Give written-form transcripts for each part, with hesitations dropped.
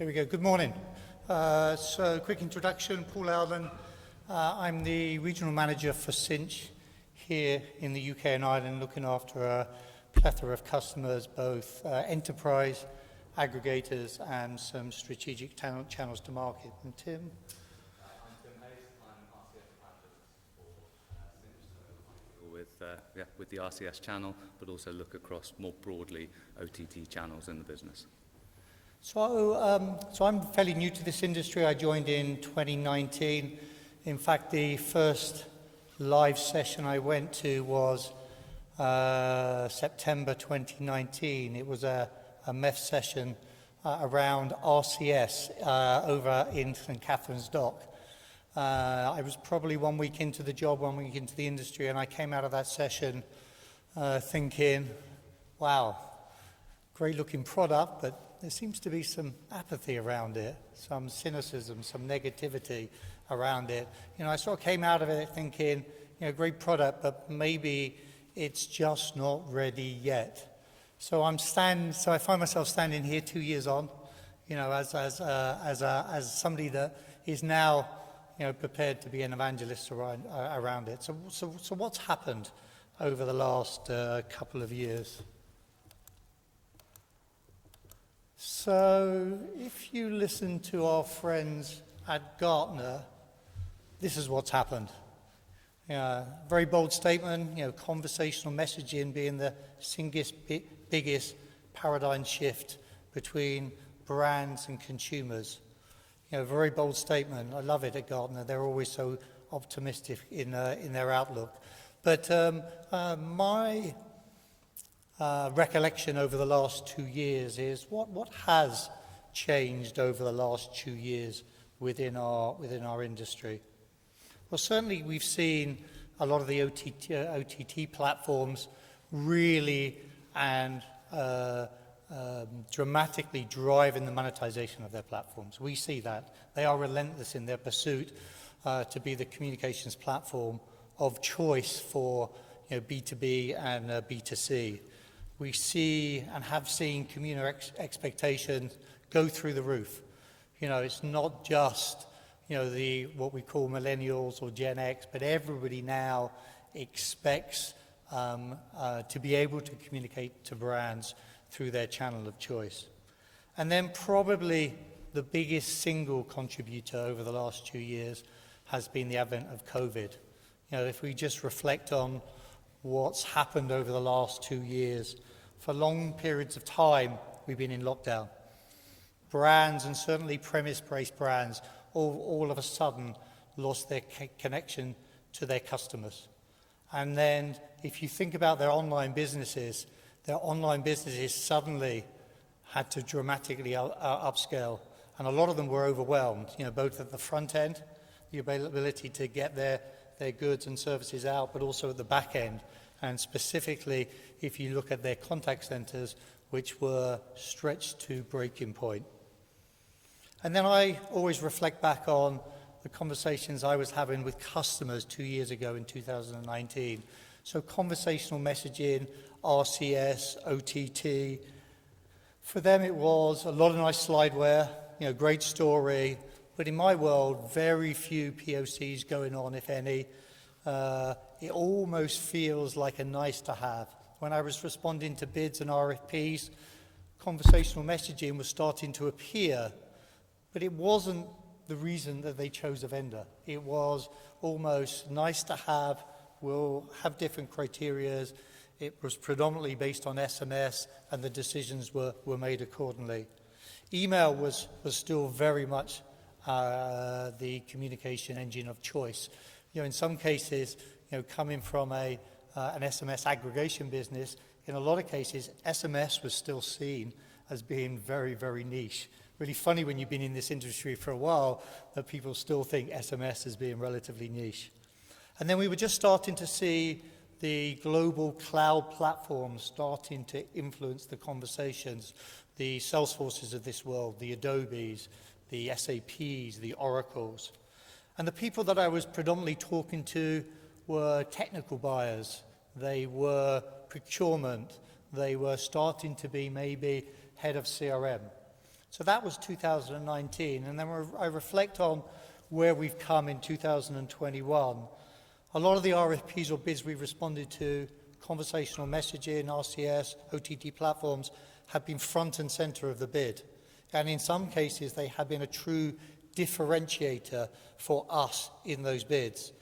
Here we go. Good morning. So quick introduction, Paul Louden. I'm the regional manager for Sinch here in the UK and Ireland, looking after a plethora of customers, both enterprise, aggregators, and some strategic channels to market. And Tim? I'm Tim Heyes. I'm RCS manager for Sinch, with the RCS channel, but also look across more broadly OTT channels in the business. So I'm fairly new to this industry. I joined in 2019. In fact, the first live session I went to was September 2019. It was a MEF session around RCS over in St. Catherine's Dock. I was probably 1 week into the job, 1 week into the industry, and I came out of that session thinking, wow, great looking product, but there seems to be some apathy around it, some cynicism, some negativity around it. You know, I sort of came out of it thinking, you know, great product, but maybe it's just not ready yet. So I find myself standing here 2 years on, you know, as somebody that is now, you know, prepared to be an evangelist around it. So what's happened over the last couple of years? So if you listen to our friends at Gartner, this is what's happened. Very bold statement, you know, conversational messaging being the biggest paradigm shift between brands and consumers. You know, very bold statement. I love it at Gartner. They're always so optimistic in their outlook. But my recollection over the last 2 years is what has changed over the last 2 years within our industry. Well, certainly we've seen a lot of the OTT platforms really and dramatically driving the monetization of their platforms. We see that. They are relentless in their pursuit to be the communications platform of choice for, you know, B2B and B2C. We see and have seen community expectations go through the roof. You know, it's not just, you know, what we call millennials or Gen X, but everybody now expects to be able to communicate to brands through their channel of choice. And then probably the biggest single contributor over the last 2 years has been the advent of COVID. You know, if we just reflect on what's happened over the last 2 years, for long periods of time, we've been in lockdown. Brands, and certainly premise-based brands, all of a sudden lost their connection to their customers. And then if you think about their online businesses suddenly had to dramatically upscale. And a lot of them were overwhelmed, you know, both at the front end, the availability to get their goods and services out, but also at the back end. And specifically, if you look at their contact centers, which were stretched to breaking point. And then I always reflect back on the conversations I was having with customers 2 years ago in 2019. So conversational messaging, RCS, OTT. For them it was a lot of nice slideware, you know, great story. But in my world, very few POCs going on, if any. It almost feels like a nice to have. When I was responding to bids and RFPs, conversational messaging was starting to appear, but it wasn't the reason that they chose a vendor. It was almost nice to have, we'll have different criterias. It was predominantly based on SMS, and the decisions were made accordingly. Email was still very much the communication engine of choice. You know, in some cases, you know, coming from an SMS aggregation business, in a lot of cases, SMS was still seen as being very, very niche. Really funny when you've been in this industry for a while that people still think SMS as being relatively niche. And then we were just starting to see the global cloud platforms starting to influence the conversations, the Salesforces of this world, the Adobes, the SAPs, the Oracles. And the people that I was predominantly talking to were technical buyers. They were procurement. They were starting to be maybe head of CRM. So that was 2019. And then I reflect on where we've come in 2021. A lot of the RFPs or bids we've responded to, conversational messaging, RCS, OTT platforms, have been front and center of the bid. And in some cases, they have been a true differentiator for us in those bids.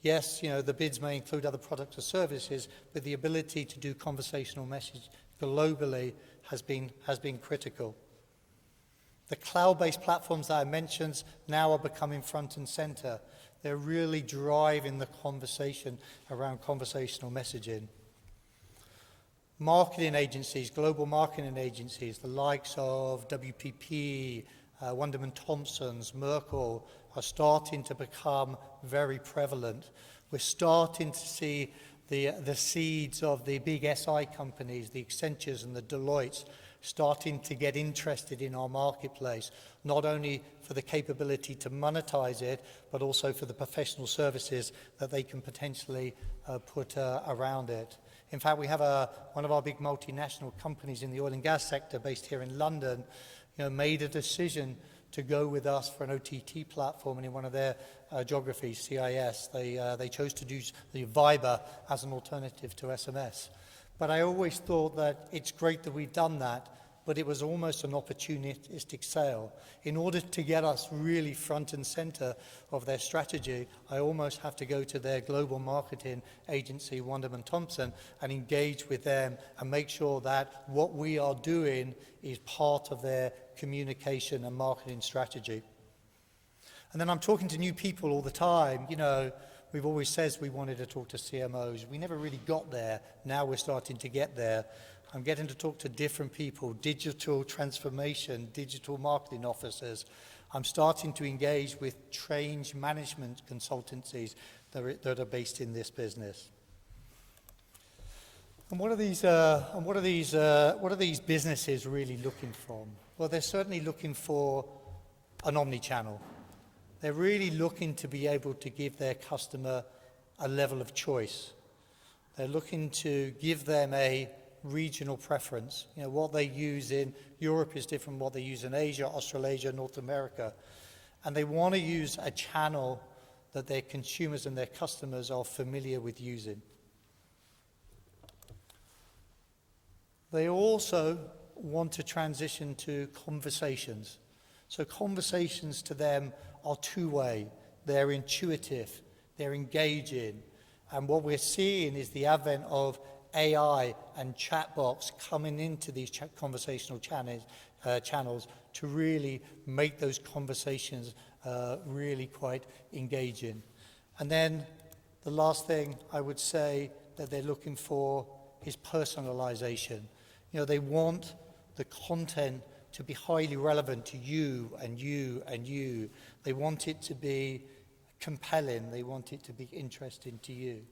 Yes, the bids may include other products or services, but the ability to do conversational message globally has been critical. The cloud-based platforms that I mentioned now are becoming front and center. They're really driving the conversation around conversational messaging. Marketing agencies, global marketing agencies, the likes of WPP, Wunderman Thompson's, Merkle, are starting to become very prevalent. We're starting to see the seeds of the big SI companies, the Accentures and the Deloittes, starting to get interested in our marketplace, not only for the capability to monetize it, but also for the professional services that they can potentially put around it. In fact, we have one of our big multinational companies in the oil and gas sector based here in London, made a decision to go with us for an OTT platform, and in one of their geographies, CIS, they chose to use the Viber as an alternative to SMS. But I always thought that it's great that we've done that, but it was almost an opportunistic sale. In order to get us really front and center of their strategy, I almost have to go to their global marketing agency, Wunderman Thompson, and engage with them and make sure that what we are doing is part of their communication and marketing strategy. And then I'm talking to new people all the time. We've always said we wanted to talk to CMOs. We never really got there. Now we're starting to get there. I'm getting to talk to different people, digital transformation, digital marketing officers. I'm starting to engage with change management consultancies that are based in this business. And what are these businesses really looking for? Well, they're certainly looking for an omnichannel. They're really looking to be able to give their customer a level of choice. They're looking to give them a regional preference. What they use in Europe is different from what they use in Asia, Australasia, North America. And they want to use a channel that their consumers and their customers are familiar with using. They also want to transition to conversations. So conversations to them are two-way. They're intuitive. They're engaging. And what we're seeing is the advent of AI and chatbots coming into these conversational channels to really make those conversations really quite engaging. And then the last thing I would say that they're looking for is personalization. They want the content to be highly relevant to you and you and you. They want it to be compelling. They want it to be interesting to you.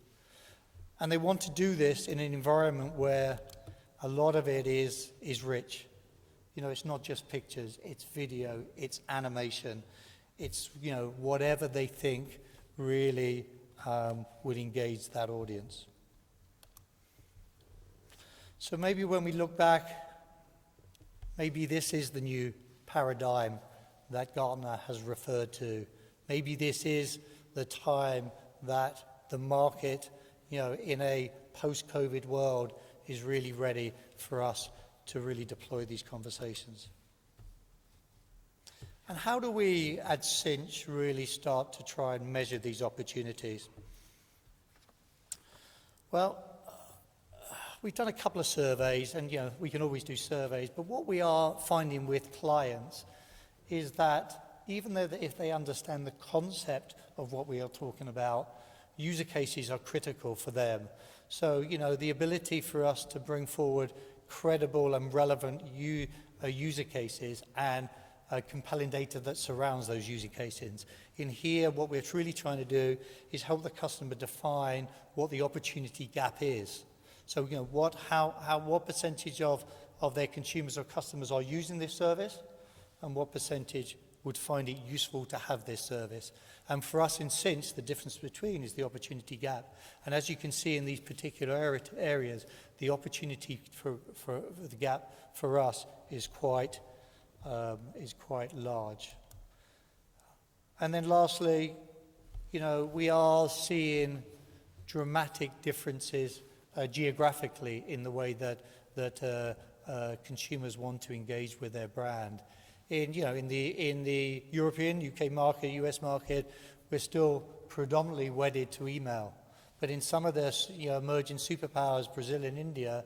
And they want to do this in an environment where a lot of it is rich. It's not just pictures, it's video, it's animation, it's, whatever they think really would engage that audience. So maybe when we look back, maybe this is the new paradigm that Gartner has referred to. Maybe this is the time that the market, in a post-COVID world, is really ready for us to really deploy these conversations. And how do we at Sinch really start to try and measure these opportunities? Well, we've done a couple of surveys, and we can always do surveys, but what we are finding with clients is that even though if they understand the concept of what we are talking about, user cases are critical for them. So, the ability for us to bring forward credible and relevant user cases and compelling data that surrounds those user cases. In here, what we're really trying to do is help the customer define what the opportunity gap is. So, what percentage of their consumers or customers are using this service, and what percentage would find it useful to have this service. And for us in Sinch, the difference between is the opportunity gap. And as you can see in these particular areas, the opportunity for the gap for us is quite is quite large. And then lastly, we are seeing dramatic differences geographically in the way that consumers want to engage with their brand. In the European, UK market, US market, we're still predominantly wedded to email. But in some of the emerging superpowers, Brazil and India,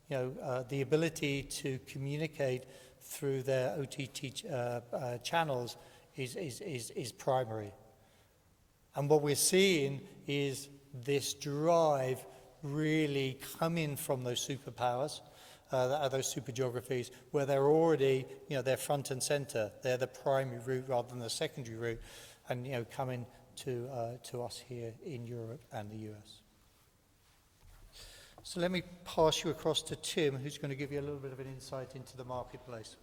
the ability to communicate through their OTT channels is primary. And what we're seeing is this drive really coming from those superpowers, those super geographies, where they're already, they're front and center. They're the primary route rather than the secondary route, and coming to us here in Europe and the US. So let me pass you across to Tim, who's going to give you a little bit of an insight into the marketplace.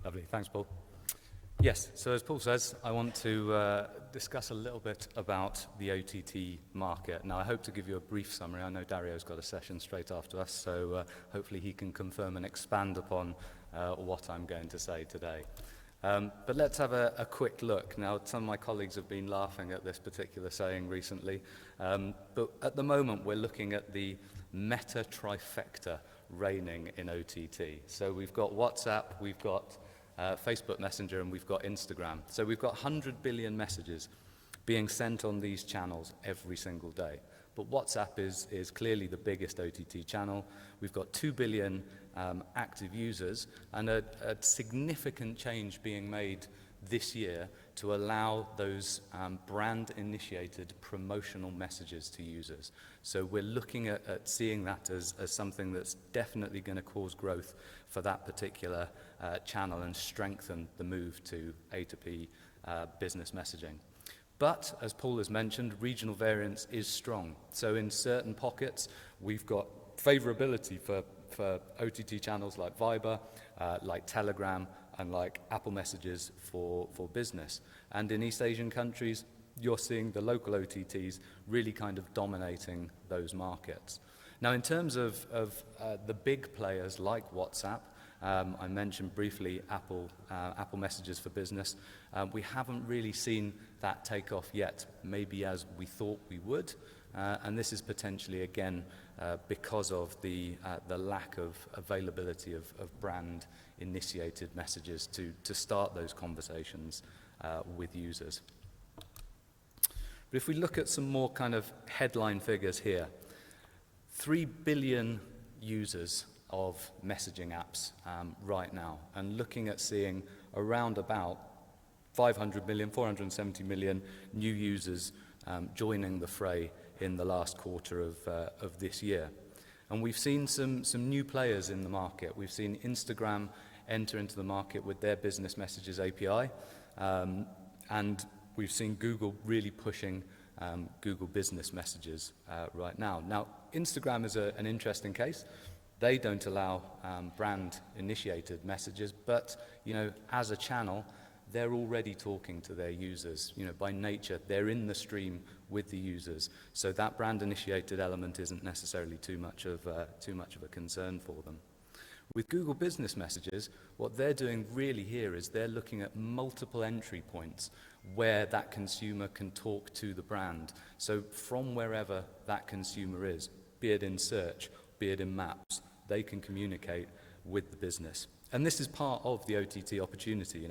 Lovely, thanks, Paul. Yes, so as Paul says, I want to discuss a little bit about the OTT market. Now, I hope to give you a brief summary. I know Dario's got a session straight after us, so hopefully he can confirm and expand upon what I'm going to say today. But let's have a quick look. Now, some of my colleagues have been laughing at this particular saying recently, but at the moment we're looking at the meta trifecta reigning in OTT. So we've got WhatsApp, we've got Facebook Messenger, and we've got Instagram. So we've got 100 billion messages being sent on these channels every single day. But WhatsApp is clearly the biggest OTT channel. We've got 2 billion active users, and a significant change being made this year to allow those brand-initiated promotional messages to users. So we're looking at seeing that as something that's definitely going to cause growth for that particular channel and strengthen the move to A2P business messaging. But, as Paul has mentioned, regional variance is strong. So in certain pockets, we've got favorability for OTT channels like Viber, like Telegram, and like Apple Messages for business. And in East Asian countries, you're seeing the local OTTs really kind of dominating those markets. Now, in terms of the big players like WhatsApp, I mentioned briefly Apple Messages for business. We haven't really seen that take off yet, maybe as we thought we would. And this is potentially, again, because of the lack of availability of brand-initiated messages to start those conversations with users. But if we look at some more kind of headline figures here, 3 billion users of messaging apps right now, and looking at seeing around about 500 million, 470 million new users joining the fray in the last quarter of this year. And we've seen some new players in the market. We've seen Instagram enter into the market with their business messages API, and we've seen Google really pushing Google business messages right now. Now, Instagram is an interesting case. They don't allow brand-initiated messages, but, as a channel, they're already talking to their users. By nature, they're in the stream with the users. So that brand-initiated element isn't necessarily too much of a concern for them. With Google Business Messages, what they're doing really here is they're looking at multiple entry points where that consumer can talk to the brand. So from wherever that consumer is, be it in search, be it in maps, they can communicate with the business. And this is part of the OTT opportunity,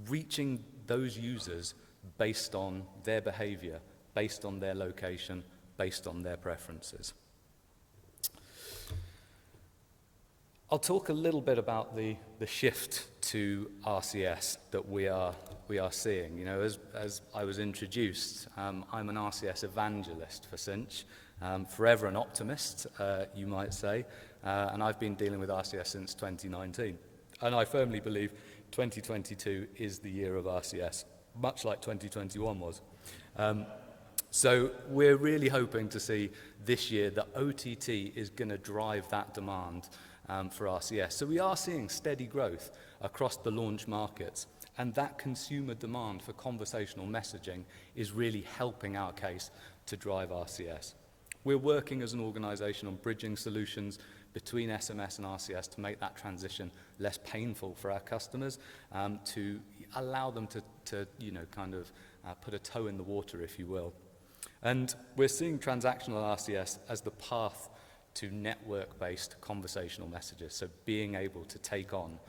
reaching those users based on their behavior, based on their location, based on their preferences. I'll talk a little bit about the shift to RCS that we are seeing. As I was introduced, I'm an RCS evangelist for Sinch, forever an optimist, you might say, and I've been dealing with RCS since 2019. And I firmly believe 2022 is the year of RCS, much like 2021 was. So we're really hoping to see this year that OTT is going to drive that demand for RCS. So we are seeing steady growth across the launch markets, and that consumer demand for conversational messaging is really helping our case to drive RCS. We're working as an organization on bridging solutions between SMS and RCS to make that transition less painful for our customers, to allow them to put a toe in the water, if you will. And we're seeing transactional RCS as the path to network-based conversational messages, so being able to take on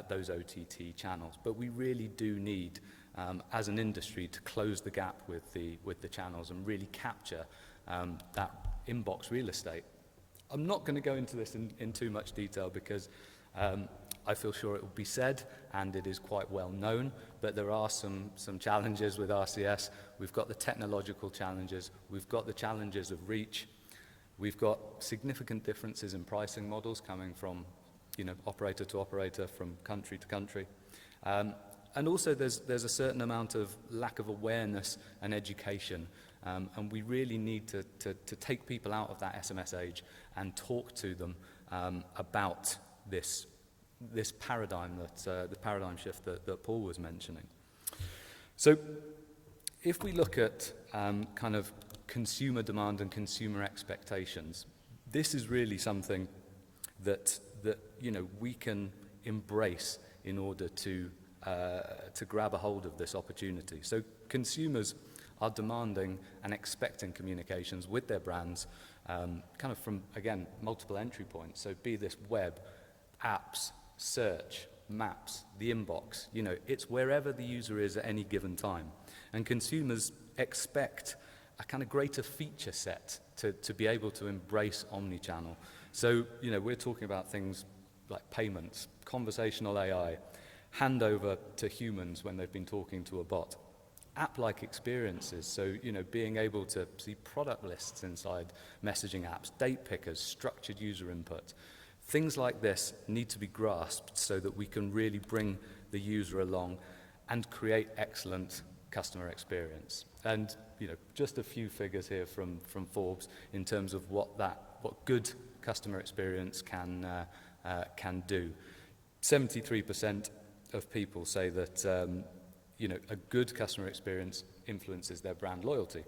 those OTT channels. But we really do need, as an industry, to close the gap with the channels and really capture that inbox real estate. I'm not going to go into this in too much detail because I feel sure it will be said, and it is quite well known, but there are some challenges with RCS. We've got the technological challenges, we've got the challenges of reach, we've got significant differences in pricing models coming from operator to operator, from country to country. And also there's a certain amount of lack of awareness and education, and we really need to take people out of that SMS age and talk to them about this paradigm, the paradigm shift that Paul was mentioning. So if we look at kind of consumer demand and consumer expectations, this is really something that we can embrace in order to grab a hold of this opportunity. So consumers are demanding and expecting communications with their brands kind of from, again, multiple entry points. So be this web, apps, search, maps, the inbox, it's wherever the user is at any given time. And consumers expect a kind of greater feature set to be able to embrace omnichannel. So, we're talking about things like payments, conversational AI, handover to humans when they've been talking to a bot, app-like experiences, so, being able to see product lists inside messaging apps, date pickers, structured user input. Things like this need to be grasped so that we can really bring the user along and create excellent customer experience. And, just a few figures here from Forbes in terms of what good customer experience can do. 73% of people say that a good customer experience influences their brand loyalty,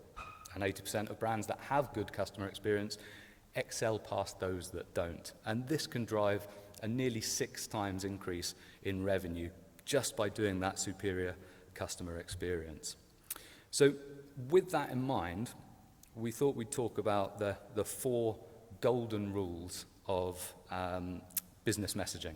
and 80% of brands that have good customer experience excel past those that don't. And this can drive a nearly 6 times increase in revenue just by doing that superior customer experience. So with that in mind, we thought we'd talk about the 4 golden rules of business messaging.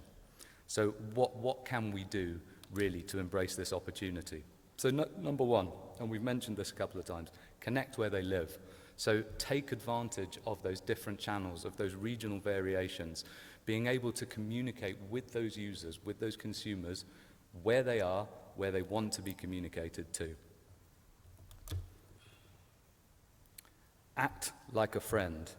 So what can we do really to embrace this opportunity? So number 1, and we've mentioned this a couple of times, connect where they live. So take advantage of those different channels, of those regional variations, being able to communicate with those users, with those consumers, where they are, where they want to be communicated to. Act like a friend.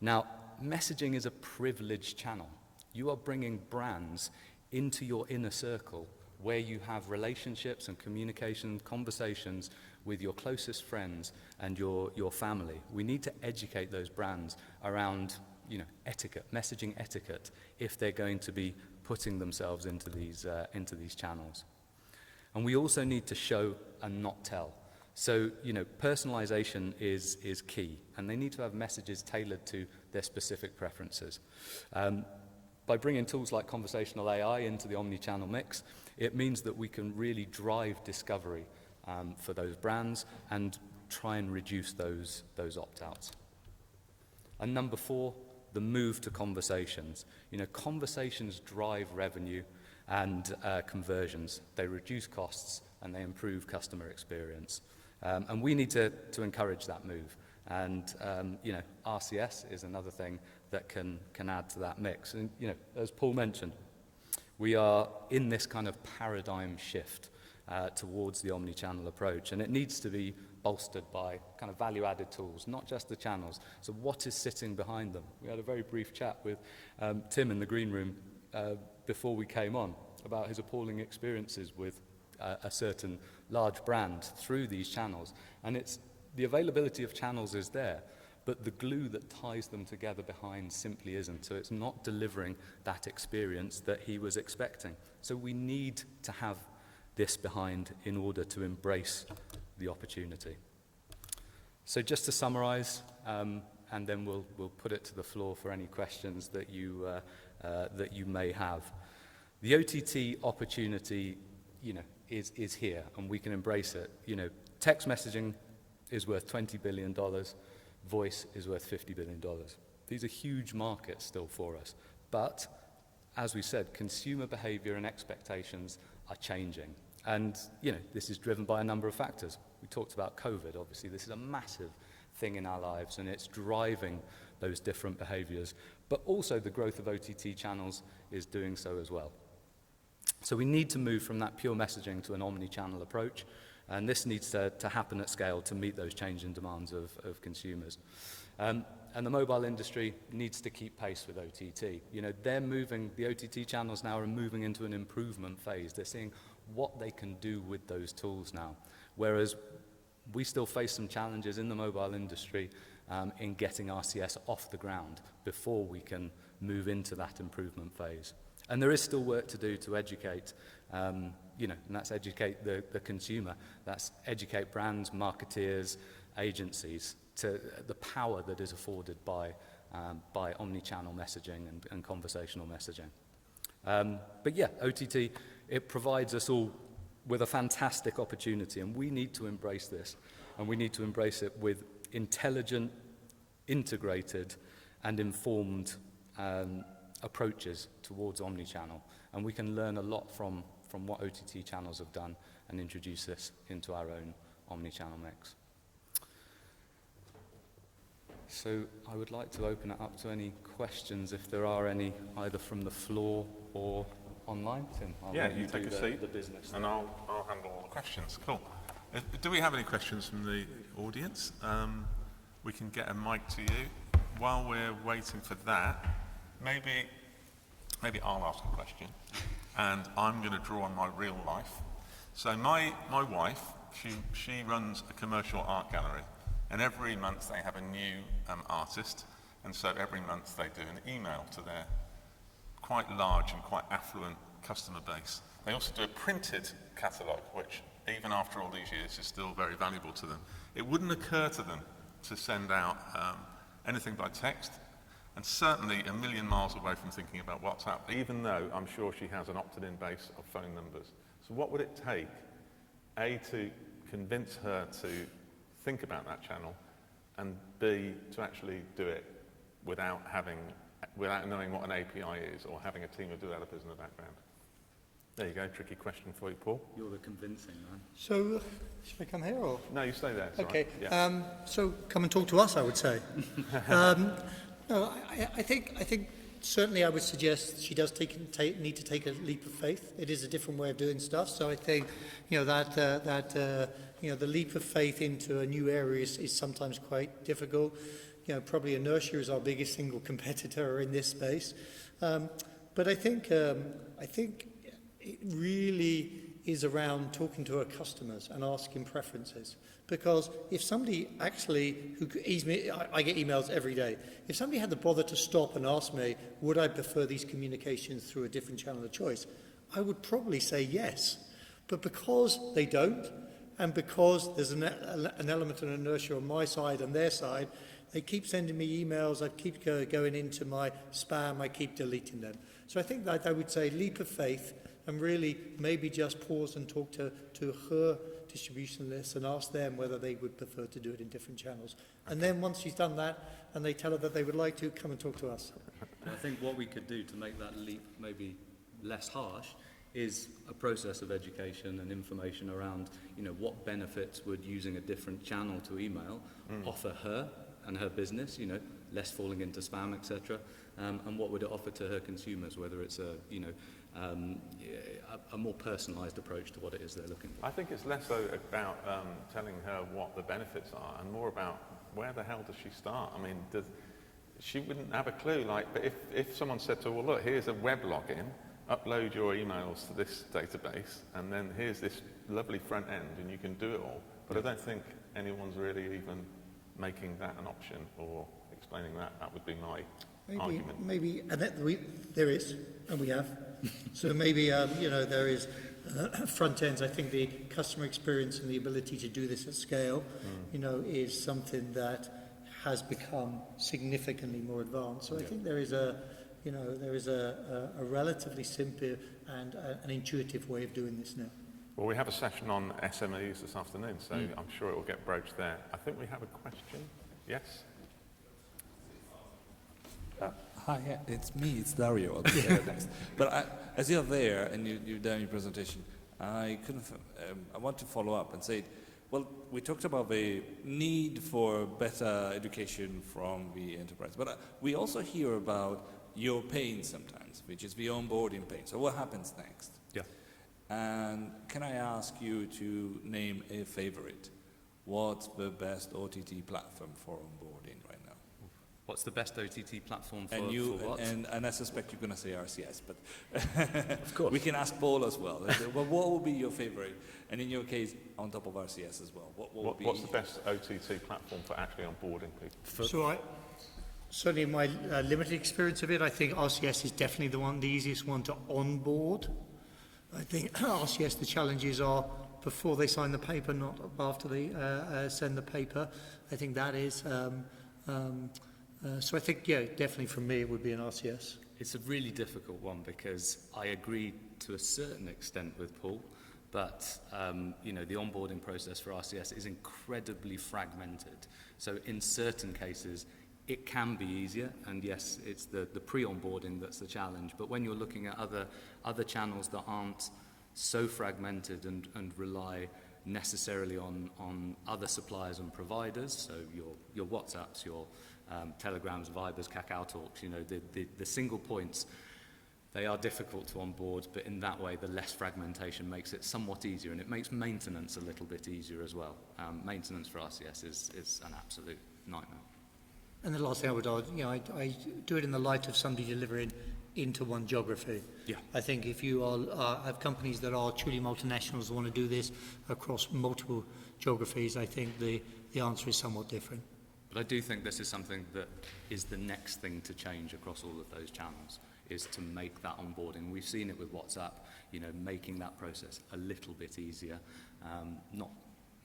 Now, messaging is a privileged channel. You are bringing brands into your inner circle where you have relationships and communication, conversations with your closest friends and your family. We need to educate those brands around, etiquette, messaging etiquette, if they're going to be putting themselves into these channels. And we also need to show and not tell. So, personalization is key, and they need to have messages tailored to their specific preferences. By bringing tools like conversational AI into the omnichannel mix, it means that we can really drive discovery for those brands and try and reduce those opt-outs. And number 4, the move to conversations. Conversations drive revenue and conversions. They reduce costs and they improve customer experience. And we need to encourage that move. And, RCS is another thing that can add to that mix. And, as Paul mentioned, we are in this kind of paradigm shift towards the omnichannel approach, and it needs to be bolstered by kind of value-added tools, not just the channels. So what is sitting behind them? We had a very brief chat with Tim in the green room before we came on about his appalling experiences with a certain large brand through these channels. And it's the availability of channels is there, but the glue that ties them together behind simply isn't. So it's not delivering that experience that he was expecting. So we need to have this behind in order to embrace the opportunity. So just to summarize, and then we'll put it to the floor for any questions that you may have. The OTT opportunity, is here, and we can embrace it. Text messaging is worth $20 billion. Voice is worth $50 billion. These are huge markets still for us. But, as we said, consumer behavior and expectations are changing. And, this is driven by a number of factors. We talked about COVID, obviously. This is a massive thing in our lives, and it's driving those different behaviors. But also the growth of OTT channels is doing so as well. So we need to move from that pure messaging to an omni-channel approach. And this needs to happen at scale to meet those changing demands of consumers. And the mobile industry needs to keep pace with OTT. The OTT channels now are moving into an improvement phase. They're seeing what they can do with those tools now. Whereas we still face some challenges in the mobile industry in getting RCS off the ground before we can move into that improvement phase. And there is still work to do to educate, and that's educate the consumer. That's educate brands, marketeers, agencies to the power that is afforded by omni-channel messaging and conversational messaging. But yeah, OTT, it provides us all with a fantastic opportunity, and we need to embrace this. And we need to embrace it with intelligent, integrated, and informed approaches towards omni-channel, and we can learn a lot from what OTT channels have done and introduce this into our own omni-channel mix. So I would like to open it up to any questions, if there are any, either from the floor or online. Tim, I'll let you take a seat, the business, and I'll handle all the questions. Cool. Do we have any questions from the audience? We can get a mic to you. While we're waiting for that, maybe I'll ask a question, and I'm going to draw on my real life. So my wife, she runs a commercial art gallery, and every month they have a new artist, and so every month they do an email to their quite large and quite affluent customer base. They also do a printed catalogue, which even after all these years is still very valuable to them. It wouldn't occur to them to send out anything by text, and certainly a million miles away from thinking about WhatsApp, even though I'm sure she has an opted-in base of phone numbers. So what would it take, A, to convince her to think about that channel, and B, to actually do it without knowing what an API is or having a team of developers in the background? There you go, tricky question for you, Paul. You're the convincing man. So, should I come here or? No, you stay there. Okay. Right. Yeah. So come and talk to us, I would say. No, I think certainly I would suggest she does need to take a leap of faith. It is a different way of doing stuff. So I think the leap of faith into a new area is sometimes quite difficult. Probably inertia is our biggest single competitor in this space. But I think it really is around talking to our customers and asking preferences. Because if somebody actually, I get emails every day, if somebody had the bother to stop and ask me, would I prefer these communications through a different channel of choice, I would probably say yes. But because they don't, and because there's an element of inertia on my side and their side, they keep sending me emails, I keep going into my spam, I keep deleting them. So I think that I would say leap of faith, and really maybe just pause and talk to her distribution list and ask them whether they would prefer to do it in different channels. And then once she's done that and they tell her that they would like to, come and talk to us. I think what we could do to make that leap maybe less harsh is a process of education and information around, what benefits would using a different channel to email offer her and her business, less falling into spam, etc. And what would it offer to her consumers, whether it's a more personalised approach to what it is they're looking for. I think it's less so about telling her what the benefits are, and more about where the hell does she start? I mean, she wouldn't have a clue. But if someone said to her, well, look, here's a web login, upload your emails to this database, and then here's this lovely front end, and you can do it all. But I don't think anyone's really even making that an option or explaining that. That would be my argument. Maybe, and there is, and we have. So maybe, there is front ends. I think the customer experience and the ability to do this at scale, is something that has become significantly more advanced. So I think there is a relatively simple and an intuitive way of doing this now. Well, we have a session on SMEs this afternoon, so I'm sure it will get broached there. I think we have a question. Yes? Hi, yeah, it's me, it's Dario. I'll be there next. But as you're there and you've done your presentation, I want to follow up and say, well, we talked about the need for better education from the enterprise, but we also hear about your pain sometimes, which is the onboarding pain. So what happens next? Yeah. And can I ask you to name a favorite? What's the best OTT platform for onboarding right now? What's the best OTT platform for, And what? And I suspect you're going to say RCS, but Of course. we can ask Paul as well. Well, what would be your favorite? And in your case, on top of RCS as well, what would be? What's the best OTT platform for actually onboarding people? So certainly in my limited experience of it, I think RCS is definitely the easiest one to onboard. I think RCS, the challenges are before they sign the paper, not after they send the paper. I think that is, so I think, yeah, definitely for me it would be an RCS. It's a really difficult one because I agree to a certain extent with Paul, but the onboarding process for RCS is incredibly fragmented. So in certain cases, it can be easier, and yes, it's the pre-onboarding that's the challenge. But when you're looking at other channels that aren't so fragmented and rely necessarily on other suppliers and providers, so your WhatsApps, your Telegrams, Vibers, Kakao Talks, the single points, they are difficult to onboard, but in that way, the less fragmentation makes it somewhat easier, and it makes maintenance a little bit easier as well. Maintenance for RCS is an absolute nightmare. And the last thing I would add, I do it in the light of somebody delivering into one geography. Yeah. I think if you have companies that are truly multinationals that want to do this across multiple geographies, I think the answer is somewhat different. But I do think this is something that is the next thing to change across all of those channels, is to make that onboarding. We've seen it with WhatsApp, making that process a little bit easier. Not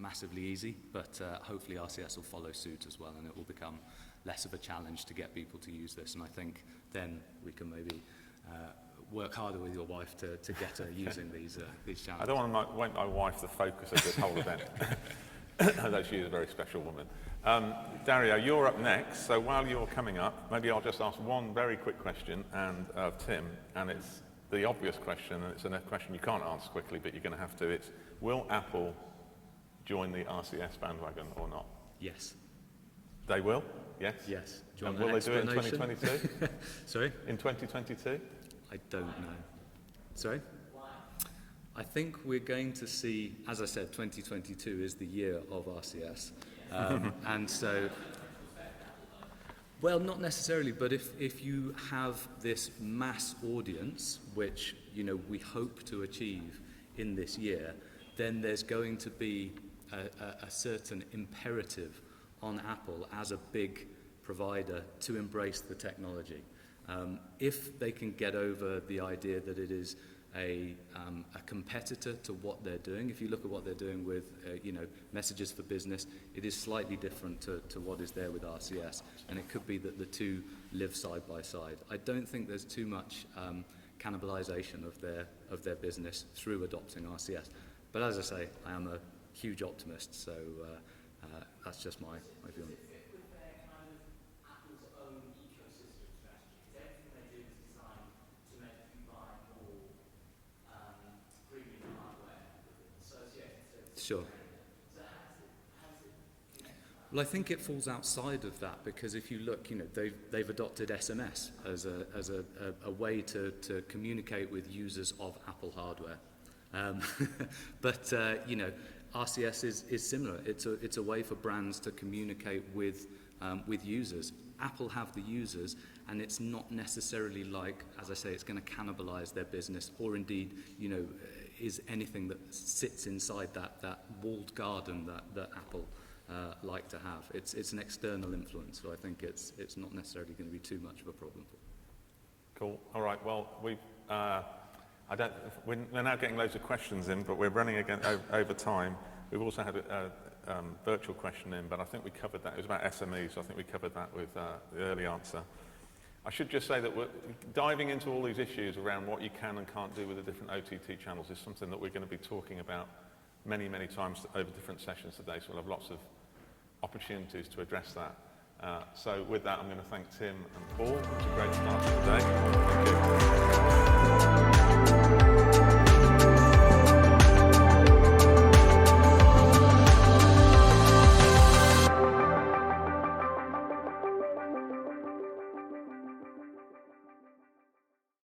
massively easy, but hopefully RCS will follow suit as well, and it will become less of a challenge to get people to use this. And I think then we can maybe work harder with your wife to get her using these channels. I don't want to make my wife the focus of this whole event, although she is a very special woman. Dario, you're up next, so while you're coming up, maybe I'll just ask one very quick question of Tim, and it's the obvious question, and it's a question you can't answer quickly, but you're going to have to. It's, will Apple join the RCS bandwagon or not? Yes. They will? Yes? Yes. Do you And want will an they do it in explanation? 2022? Sorry? In 2022? I don't know. Sorry? I think we're going to see, as I said, 2022 is the year of RCS. And so, well, not necessarily, but if you have this mass audience, which, we hope to achieve in this year, then there's going to be a certain imperative on Apple as a big provider to embrace the technology. If they can get over the idea that it is a competitor to what they're doing, if you look at what they're doing with messages for business, it is slightly different to what is there with RCS, and it could be that the two live side by side. I don't think there's too much cannibalization of their business through adopting RCS. But as I say, I am a huge optimist, so that's just my view on it. Sure. Well, I think it falls outside of that, because if you look, they've adopted SMS as a way to communicate with users of Apple hardware. But RCS is similar. It's a way for brands to communicate with users. Apple have the users, and it's not necessarily like, as I say, it's going to cannibalize their business, or indeed, is anything that sits inside that walled garden that Apple like to have. It's an external influence, so I think it's not necessarily going to be too much of a problem. Cool. All right. Well, we're now getting loads of questions in, but we're running again over time. We've also had virtual question in, but I think we covered that. It was about SMEs, so I think we covered that with the early answer. I should just say that we're diving into all these issues around what you can and can't do with the different OTT channels is something that we're going to be talking about many, many times over different sessions today, so we'll have lots of opportunities to address that. So with that, I'm going to thank Tim and Paul. It's a great start to the day. Thank you.